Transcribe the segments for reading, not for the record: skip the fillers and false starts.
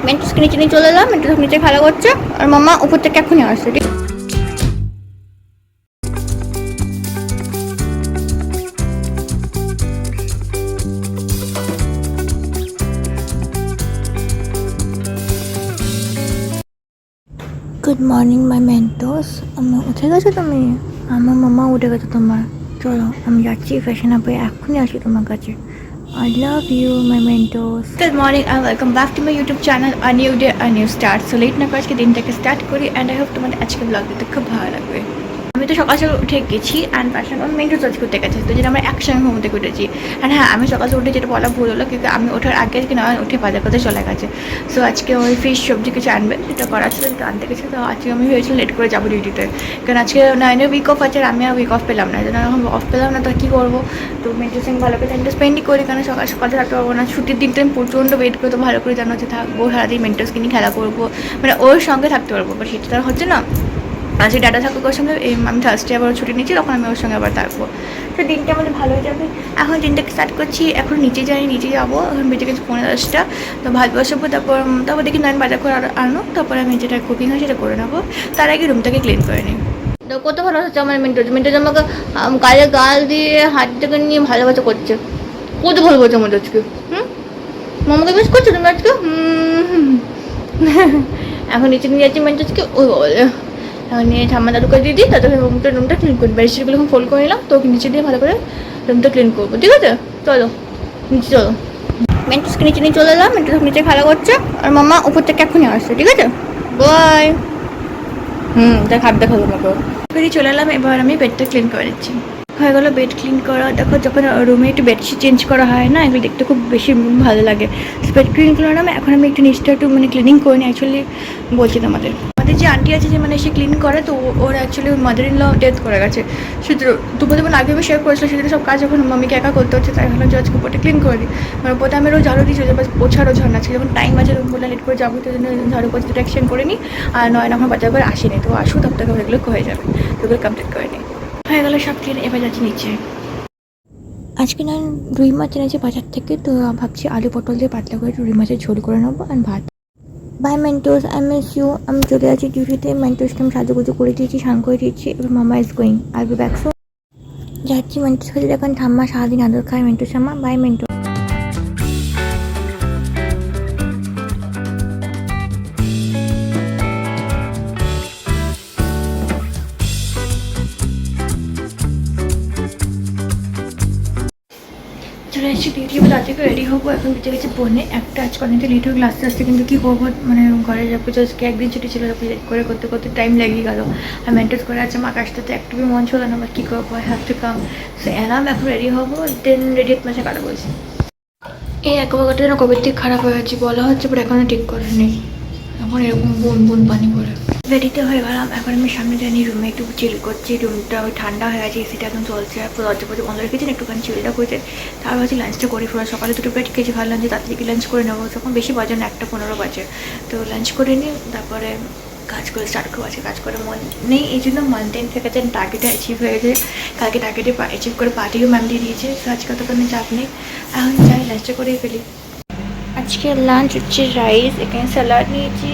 মেন্টুসকে নিচে নিয়ে চলে এলাম, মেন্টুস নিচে খেলা করছে আর মামা উপর থেকে এখনই আসছে। Good morning my Mentos. আমি উঠে গেছো তুমি? আমার মামা উঠে গেছে তোমার। চলো আমি যাচ্ছি ফ্যাশন আপে, এখনই আসি তোমার কাছে। I love you my mentos. Good morning and welcome back to my YouTube channel. A new day, a new start. So late না করে আজকে দিনটাকে স্টার্ট করি and I hope তোমাদের আজকে ব্লগ দিতে খুব ভালো লাগবে। আমি তো সকাল সকাল উঠে গেছি অ্যান্ড ফ্যাশন মেন্টোস আজ করতে গেছে, তো যেটা আমরা একসঙ্গে ঘুম থেকে উঠেছি। অ্যান্ড হ্যাঁ, আমি সকাল উঠে যেটা বলা ভুল হলো, কিন্তু আমি ওঠার আগে আজকে না উঠে বাজার করতে চলে গেছে। সো আজকে ওই ফিশ সবজি কিছু আনবে, যেটা করার ছিল সেটা আনতে গেছে। তো আজকে আমি ভেবেছিলাম লেট করে যাবো ডিউটিতে, কারণ আজকে 9 উইক অফ আছে আর আমি আর উইক অফ পেলাম না। যেন এখন অফ পেলাম না তো কী করবো। তো মেন্টোস আমি ভালো করে টাইমটা স্পেন্ডই করি, কারণ সকাল সকাল থাকতে পারবো না। ছুটির দিনটা আমি প্রচণ্ড ওয়েট করে, তো ভালো করে জানো যে থাকবো সারাদিন মেন্টোসকে নিয়ে খেলা করবো, মানে ওর সঙ্গে থাকতে পারবো, বাট সেটা তার হচ্ছে না। আজকে ডাটা থাকুক ওর সঙ্গে, আমি থার্সডে আবার ছুটি নিচ্ছি, তখন আমি ওর সঙ্গে আবার থাকবো। তো দিনটা আমাদের ভালো হয়ে যাবে। এখন দিনটাকে স্টার্ট করছি, এখন নিচে যাই, নিচে যাবো। এখন বেঁচে গেছে 15-10টা। তো ভাত বসাবো, তারপর দেখি নয় বাজার করে আনো, তারপরে আমি যেটা কুকিং হয় সেটা করে নেবো। তার আগে রুমটাকে ক্লিন করে নিই। তো কত ভালো হচ্ছে আমার মেন্টোস আমাকে গালে গাল দিয়ে হাত থেকে নিয়ে ভালোবাসা করছে। কত ভালো বলছে আমাদের আজকে। মামাকে মিস করছো তুমি আজকে? এখন নিচে নিয়ে যাচ্ছি মেন্টোসকে, ওই বলে এখন নিয়ে ঠাম্মা দাদুকে দিয়ে দিই, তাদের রুমটা ক্লিন করি। বেডশিটগুলো এখন ফোল্ড করে নিলাম, তো ওকে নিচে দিয়ে ভালো করে রুমটা ক্লিন করবো, ঠিক আছে? চলো নিচে চলো। মেন্টোসকে নিচে নিয়ে চলে এলাম, মেন্টোস নিচে খেলা করছে আর মামা উপর থেকে এখনই আসছে, ঠিক আছে? বাই। দেখ হাত দেখাবো তোমাকে। বেরিয়ে চলে এলাম, এবার আমি বেডটা ক্লিন করে দিচ্ছি। হয়ে গেলো বেড ক্লিন করা। দেখো যখন রুমে একটু বেডশিট চেঞ্জ করা হয় না, এগুলো দেখতে খুব বেশি ভালো লাগে। বেড ক্লিন করলাম, এখন আমি একটু নিচটা একটু মানে ক্লিনিং করে নিই। অ্যাকচুয়ালি বলছি তোমাদের, আমাদের যে আন্টি আছে, যে মানে সে ক্লিন করে, তো ওর অ্যাকচুয়ালি ওর মাদার ইন ল ডেথ করে গেছে। শুধু তোমাদের মানে আগে আমি শেয়ার করেছিলাম, সেদিন সব কাজ যখন মামিকে একা করতে হচ্ছে, তাই হলো যে আজকে উপরটা ক্লিন করে দিই। মানে উপরটা আমি রোজ ঝাড়ু দিচ্ছি, বাস পোছারও ঝাড় আছে। যখন টাইম আছে রুম বলে লেট করে যাবো, তো জন্য ঝাড়ু পোছাটা এক্সচেঞ্জ করে নিই। আর নয় এখন বাজার করে আসেনি, তো আসুক তব থেকে এগুলো হয়ে যাবে, তো ওগুলো কমপ্লিট করে নিই। হয়ে গেলো সব ক্লিন, এবার যাচ্ছি নিচে। আজকে না রুই মাছ এনেছি বাজার থেকে, তো ভাবছি আলু পটল দিয়ে পাতলা করে রুই মাছের ঝোল করে নেবো আর ভাত। Bye Mentos, I miss you. আমি চলে যাচ্ছি ডিউটিতে। মেন্টোসকে আমি সাজুগুজু করে দিয়েছি, স্নান করে দিয়েছি। এবার মামা is going, I be back soon. যাচ্ছি মেন্টোস কাছে, এখন ঠাম্মা সারাদিন আদর খায় মেন্টোস ঠাম্মা। By Mentos. চলে এসেছি ডিউটি, রাতে রেডি হবো। এখন বেঁচে গেছে বোনে একটা। আজকে অনেকটা লেট হয়ে গেলো আস্তে আস্তে, কিন্তু কী করবো, মানে ঘরে যাবো আজকে একদিন ছুটি ছিল, তারপরে লেট করে করতে করতে টাইম লেগে গেলো। আর মেন্টেস করে আছে মা, কাজটা তো একটু মন ছিল না, বাট কী করবো, I have to come. So এলাম, এখন রেডি হবো, দেন রেডি হতে মাসে কাটা বলছি। এই অ্যাকোয়াগার্ডটা যেন কবে থেকে খারাপ হয়ে গেছে বলা হচ্ছে, বাট এখনও ঠিক করেনি। এখন এরকম বুন বুন পানি পড়ে। রেডিতে হয়ে গেলাম, এখন আমি সামনে জানি রুমে একটু চিল করছি। রুমটা ওই ঠান্ডা হয়ে গেছে, এসিটা এখন চলছে, দরজা পর্যন্ত বন্ধ রেখেছি, একটুখানি চিলটা করেছে। তার ভাবছি লাঞ্চটা করে ফেরা। সকালে দুটো ব্রেড খেয়েছি, ভালো লাঞ্চে তাড়াতাড়ি লাঞ্চ করে নেবো, তখন বেশি বাজে না, 1:15 বাজে। তো লাঞ্চ করে নিই, তারপরে কাজ করে স্টার্ট করবো। আছে কাজ করে মন নেই, এই জন্য মান্থ এন্ড থেকে যেন টার্গেটে অ্যাচিভ হয়েছে। কালকে টার্গেটে অ্যাচিভ করে পার্টিও ম্যাম দিয়ে দিয়েছে, তো আজকে তো কোনো চাপ নেই। এখন যাই লাঞ্চটা করে ফেলি। আজকে লাঞ্চ হচ্ছে রাইস, এখানে স্যালাড নিয়েছি,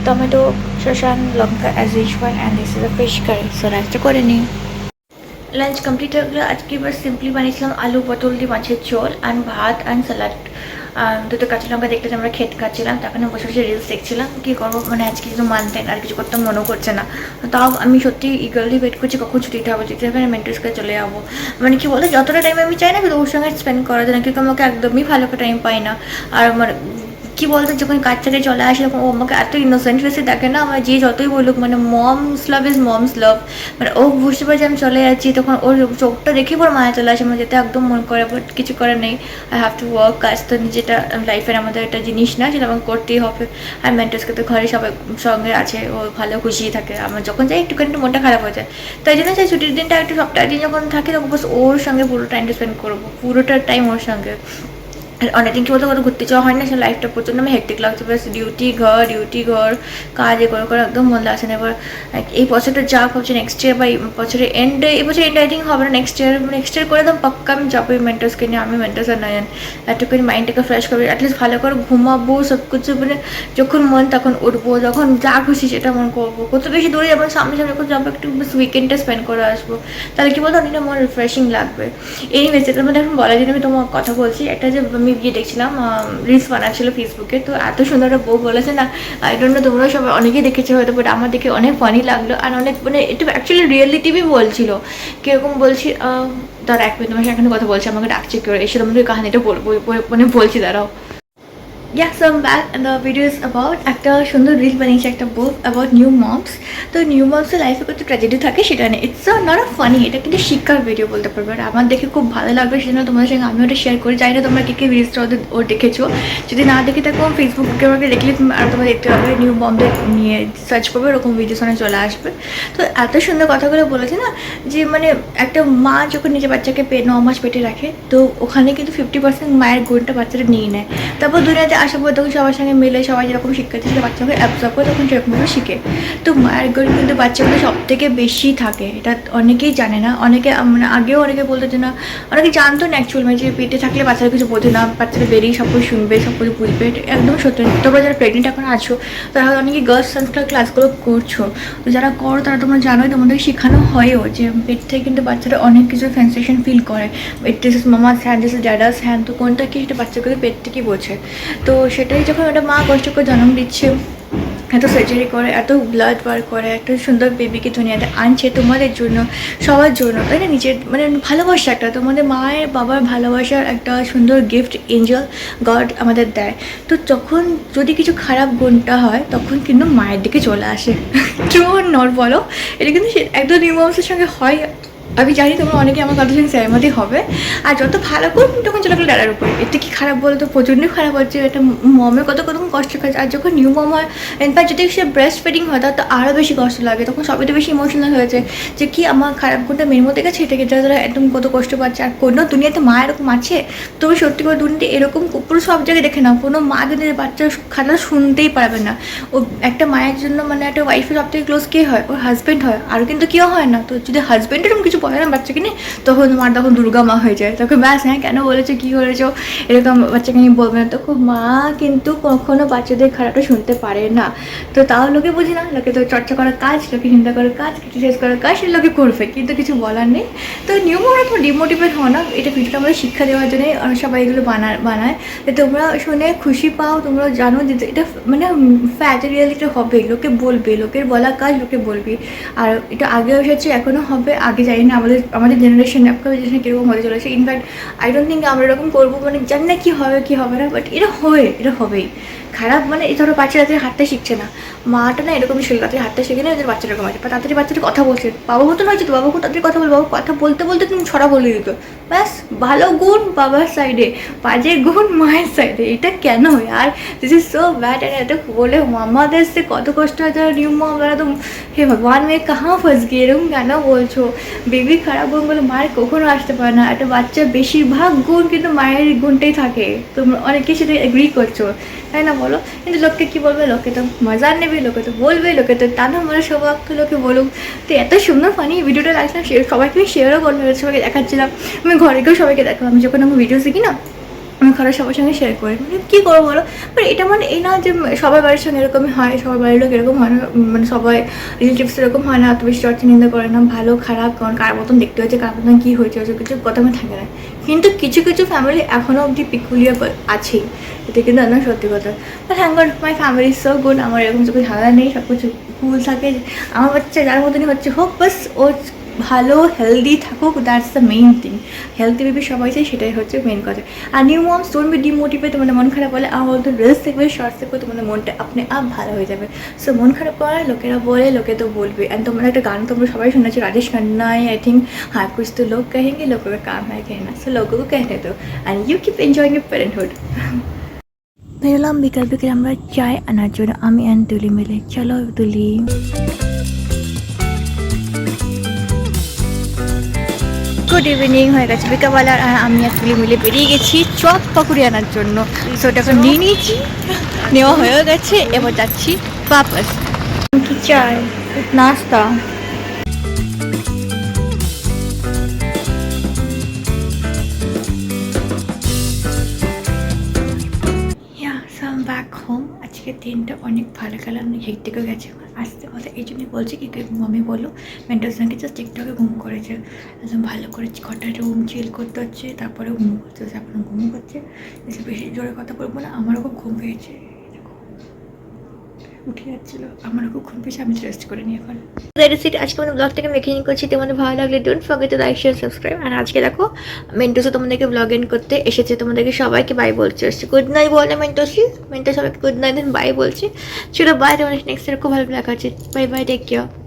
টমেটো, শসান, লঙ্কা as usual, and this is a fish curry. So লাঞ্চটা করে নিই। লাঞ্চ কমপ্লিট হয়ে গেলো। আজকে এবার সিম্পলি বানিয়েছিলাম আলু পটল দিয়ে মাছের ঝোল অ্যান্ড ভাত অ্যান্ড স্যালাড। দুটো কাঁচা লঙ্কা দেখলে আমরা খেতে খাচ্ছিলাম, তখন বসে বসে রিলস দেখছিলাম। কী করবো, মানে আজকে কিছু মানতে আর কিছু করতে মনেও করছে না। তাও আমি সত্যি ইগারলি ওয়েট করছি কখন ছুটিটা হবে, যেতে হবে মেন্টোস কাছে চলে যাবো। মানে কি বলে, যতটা টাইম আমি চাই না, কিন্তু ওর সঙ্গে স্পেন্ড করার জন্য, কিন্তু আমাকে একদমই ভালো করে টাইম পাই না। আর আমার কী বলতো, যখন কাজ থেকে চলে আসে তখন ও আমাকে এত ইনোসেন্ট ফেসে দেখে না, আমার যে যতই বলুক, মানে মমস লাভ ইজ মমস লাভ। মানে ও বুঝতে পারে যে আমি চলে যাচ্ছি, তখন ওর চোখটা দেখে পর মায়া চলে আসে, আমার যেতে একদম মন করে, বাট কিছু করার নেই। I have to work. কাজ তো যেটা লাইফের আমাদের একটা জিনিস না, সেটা আমাকে করতেই হবে। আর মেন্টোসকে তো ঘরে সবাই সঙ্গে আছে, ও ভালো খুশি থাকে। আমার যখন যাই একটুখানি একটু মনটা খারাপ হয়ে যায়, তাই জন্য চাই ছুটির দিনটা একটু সপ্তাহের দিন যখন থাকে, তখন বস ওর সঙ্গে পুরো টাইমটা স্পেন্ড করবো, পুরোটা টাইম ওর সঙ্গে। আর অনেকদিন কি বলতো কোথাও ঘুরতে যাওয়া হয় না, সে লাইফটা প্রচণ্ড আমি হেক্টিক লাগছে, প্লাস ডিউটি ঘর কাজ এ করে একদম মন লাগছে না। এবার এই বছরটা যা ভাবছি নেক্সট ইয়ার বা এই বছরের এন্ডে, এই বছর এন্ড আই থিঙ্ক হবে না, নেক্সট ইয়ার করে একদম পাক্কা আমি যাবো মেন্টার্সকে নিয়ে। আমি মেন্টার্স আর নয়ন একটুখানি মাইন্ডটাকে ফ্রেশ করবো, অ্যাটলিস্ট ভালো করে ঘুমাবো, সব কিছু মানে যখন মন তখন উঠবো, যখন যা খুশি সেটা মন করবো। কত বেশি দূরে যাবো, সামনে যখন যাবো একটু উইকেন্ডটা স্পেন্ড করে আসবো, তাহলে কি বলতো অনেকটা মন রিফ্রেশিং লাগবে। এনিওয়েজ এটার মধ্যে এখন বলার জন্য আমি তোমার কথা বলছি। একটা যে আমি গিয়ে দেখছিলাম রিলস বানাচ্ছিল ফেসবুকে, তো এত সুন্দর একটা বউ বলেছে না, আই ডোন্ট নো তোমরা সবাই অনেকেই দেখেছো হয়তো, বাট আমার দেখে অনেক ফানি লাগলো। আর অনেক মানে এটা অ্যাকচুয়ালি রিয়েলিটিভই বলছিল। কীরকম বলছি, তার এক মিনিট তোমার সাথে কথা বলছি, আমাকে ডাকছে কেউ, এসে তোমাদের কাহিনিটা মানে বলছি, দাঁড়াও। Yeah, so I'm back and the video is about একটা সুন্দর রিল বানিয়েছি একটা বুক অ্যাবাউট নিউ মমস। তো নিউ মমসের লাইফে কত ট্র্যাজেডি থাকে সেটা নেই, ইটস নট আ ফানি, এটা কিন্তু শিক্ষার ভিডিও বলতে পারবে। আর আমার দেখে খুব ভালো লাগবে, সেজন্য তোমাদের সঙ্গে আমি ওটা শেয়ার করি। জানি না তোমরা কে রিলসটা ওর দেখেছো, যদি না দেখে থাকো ফেসবুকে আমাকে দেখলে আর তোমরা দেখতে পাবে, নিউ মমদের নিয়ে সার্চ করবে, ওরকম ভিডিওস অনেক চলে আসবে। তো এত সুন্দর কথাগুলো বলেছে না, যে মানে একটা মা যখন নিজের বাচ্চাকে 9 মাস পেটে রাখে, তো ওখানে কিন্তু 50% মায়ের গুণটা বাচ্চাটা নিয়ে নেয়। তারপর দুনিয়াতে আসার পর তখন সবার সঙ্গে মিলে সবাই যেরকম শিক্ষা দিচ্ছে বাচ্চাকে অ্যাবজর্ব করে, তখন সেরকমভাবে শিখে। তো মায়ের গুণ কিন্তু বাচ্চাগুলো সব থেকে বেশি থাকে, এটা অনেকেই জানে না। অনেকে মানে আগেও অনেকে বলতো যে না, অনেকে জানতো না অ্যাকচুয়ালি, মানে যে পেটে থাকলে বাচ্চারা কিছু বোঝে না, বাচ্চারা বেরিয়ে সব কিছু শুনবে, সব কিছু বুঝবে, একদম সত্যি। তোমরা যারা প্রেগনেন্ট এখন আছো তারা অনেকে গার্লস সায়েন্সের ক্লাসগুলো করছো, তো যারা করো তারা তোমরা জানোই, তোমাদের শেখানো হয়ও যে পেট থেকে কিন্তু বাচ্চারা অনেক কিছু সেন্সেশন ফিল করে, this is mama's hand, this is daddy's hand, তো কোনটা কি সেটা বাচ্চাগুলো পেট থেকে বোঝে। তো সেটাই যখন একটা মা কষ্ট করে জন্ম দিচ্ছে, এত সার্জারি করে, এত ব্লাড বার করে, এত সুন্দর বেবিকে দুনিয়াতে আনছে তোমাদের জন্য, সবার জন্য, তাই না? নিজের মানে ভালোবাসা একটা, তোমাদের মায়ের বাবার ভালোবাসার একটা সুন্দর গিফট এঞ্জেল গড আমাদের দেয়। তো যখন যদি কিছু খারাপ গুণটা হয় তখন কিন্তু মায়ের দিকে চলে আসে। ট্রু অর নট বলো, এটা কিন্তু একদম নিউমসের সঙ্গে হয়। আমি জানি তোমরা অনেকে আমার কথা সঙ্গে সহমতই হবে। আর যত ভালো করুন তখন চলে গেলো ড্যাডার উপরে, এতে কি খারাপ বলো তো? প্রচণ্ডই খারাপ হচ্ছে, এটা মমে কত কষ্ট খাচ্ছে। আর যখন নিউ মম হয়, ইনফ্যাক্ট যদি সে ব্রেস্ট ফিডিং হয় তার তো আরও বেশি কষ্ট লাগে, তখন সবই তো বেশি ইমোশনাল হয়েছে যে কি আমার খারাপ গুণটা মেয়ের মধ্যে গেছে, এটাকে যারা একদম কত কষ্ট পাচ্ছে। আর কোনো দুনিয়াতে মা এরকম আছে, তুমি সত্যি করে দুনিয়াতে এরকম পুরো সব জায়গায় দেখে নাও, কোনো মা কিন্তু বাচ্চার খারাপ শুনতেই পারবে না। ও একটা মায়ের জন্য মানে একটা ওয়াইফের সব থেকে ক্লোজ কে হয়? ওর হাজব্যান্ড হয়, আর কিন্তু কেউ হয় না। তো যদি হাজব্যান্ড এরকম কিছু বলে না বাচ্চাকে নিয়ে, তখন মার তখন দুর্গা মা হয়ে যায়, তখন ব্যাস হ্যাঁ কেন বলেছো, কী করেছো, এরকম বাচ্চাকে নিয়ে বলবে না। তখন মা কিন্তু কখনো বাচ্চাদের খারাপটা শুনতে পারে না। তো তাও লোকে বুঝি না, লোকে তো চর্চা করার কাজ, লোকে চিন্তা করার কাজ, ক্রিটিসাইজ করার কাজ, সেটা লোকে করবে, কিন্তু কিছু বলার নেই। তো নিয়ম আমরা তোমার ডিমোটিভেট হও না, এটা ভিডিওটা আমাদের শিক্ষা দেওয়ার জন্য সবাই এগুলো বানায় যে তোমরা শুনে খুশি পাও, তোমরা জানো যে এটা মানে ফ্যাক্ট রিয়ালিটি হবে, লোকে বলবে, লোকের বলা কাজ লোকে বলবে। আর এটা আগেও এসেছে, এখনও হবে, আগে জানি না আমাদের জেনারেশন আপনার জেনারেশন কীরকম হতে চলেছে। ইনফ্যাক্ট আই ডোন্ট থিঙ্ক আমরা এরকম করবো, মানে জানি না কী হবে না, বাট এটা হবেই। খারাপ মানে এই ধরো বাচ্চা রাত্রে হাঁটতে শিখছে না, মাটা না এরকম ছিল, রাত্রে হাঁটতে শিখে না, ওদের বাচ্চা এরকম আছে, বা তাড়াতাড়ি বাচ্চাটা কথা বলছে, বাবা মতো নয় তো, বাবা খুব তাড়াতাড়ি কথা বলবে, বাবা কথা বলতে বলতে তুমি ছড়া বলে দিত, ব্যাস। ভালো গুণ বাবার সাইডে, বাজে গুণ মায়ের সাইডে, এটা কেন? আর দিস ইজ সো ব্যাড। আর এটা বলে মামাদের সে কত কষ্ট হয়, যারা নিউ মম, তারা তো হে ভগবান মেয়ে কাহা ফাঁস গিয়ে, এরকম কেন বলছো? বেবি খারাপ গুণ বলে মায়ের কখনো আসতে পারে না। একটা বাচ্চার বেশিরভাগ গুণ কিন্তু মায়ের গুণটাই থাকে, তোমরা অনেকে সেটা এগ্রি করছো, তাই না বলো? কিন্তু লোককে কী বলবে, লোকে তো মজা নেবে, লোকে তো বলবে, লোকে তো টানা মারা স্বভাব, তো লোকে বলুক। তো এত সুন্দর ফানি ভিডিওটা লাগছিলাম, সবাইকে আমি শেয়ারও করলাম, সবাইকে দেখাচ্ছিলাম, আমি ঘরেকেও সবাইকে দেখলাম। আমি যখন আমি ভিডিও শিখি না, আমি ঘরের সবার সঙ্গে শেয়ার করি, মানে কী করবো বলো? বাট এটা মানে এই না যে সবার বাড়ির সঙ্গে এরকমই হয়, সবার বাড়ির লোক এরকম হয় না, মানে সবাই রিলেটিভস এরকম হয় না, এত বেশি চর্চা নিন্দা করে না, ভালো খারাপ কার মতন দেখতে হয়েছে, কার মতন কী হয়েছে, কিছু কথা আমি থাকে না। কিন্তু কিছু কিছু ফ্যামিলি এখনও অবধি পিকুলিয়ার আছেই, এটা কিন্তু আমার সত্যি কথা। But thank god my family is so good, আমার এরকম কিছু ঝামেলা নেই, সব কিছু কুল থাকে, আমার বাচ্চা যার মতনই হচ্ছে হোক, বাস ও ভালো হেলদি থাকুক, that's the main thing. Healthy baby সবাই চাই, সেটাই হচ্ছে মেইন কথা। আর new moms don't be demotivate, তোমাদের মন খারাপ হলে আমার তো রিলস দেখবে, শর্টস দেখবে, তোমাদের মনটা আপনি আপ ভালো হয়ে যাবে। সো মন খারাপ করার লোকেরা বলে, লোকে তো বলবে। অ্যান্ড তোমরা একটা গান তোমরা সবাই শুনেছো, রাজেশ খান্নাই আই থিঙ্ক, হ্যাঁ কুছ তো লোক কহেंगे लोगों का काम है कहना, सो लोगों को कहने दो and you keep enjoying your parenthood. বেরোলাম বিকাল আমরা চায় আনার জন্য, আমি অ্যান্ড তুলি মিলে। চলো তুলি। গুড ইভিনিং হয়ে গেছে বিকালবেলা, আর আমি আর তুলি মিলে বেরিয়ে গেছি চপ পাকুড়ি আনার জন্য। সো ওটা এখন নিয়ে নিয়েছি, নেওয়া হয়ে গেছে, এবার যাচ্ছি বাপাস। কি চাই নাস্তা? Back home. আজকে দিনটা অনেক ভালো গেল, অনেক হেক্টিকও গেছে। আসতে কথা এই জন্যই বলছি কি মামি বললো মেন্টাল সঙ্গে জাস্ট টিকটকে ঘুম করেছে, একদম ভালো করে কটা রুম চিল করতে হচ্ছে, তারপরে ঘুম করতে হচ্ছে। এখন ঘুম করছে, বেশি জোরে কথা বলবো না, আমারও খুব ঘুম পেয়েছে, উঠে যাচ্ছিলো, আমারও খুব ঘুম পেয়েছে, আমি রেস্ট করে নিই এখন। আজকে আমাদের ব্লগটাকে মেকিং করছি, তোমাদের ভালো লাগলে don't forget to like share subscribe. আর আজকে দেখো মেন্টোসও তোমাদেরকে ব্লগ এন্ড করতে এসেছে, তোমাদেরকে সবাইকে বাই বলছে, গুড নাইট বলে মেন্টো সবাইকে গুড নাইট দেন বাই বলছি। চলো বাই, তোমাদের নেক্সট খুব ভালো দেখা হচ্ছে, বাই বাই, টেক কেয়ার।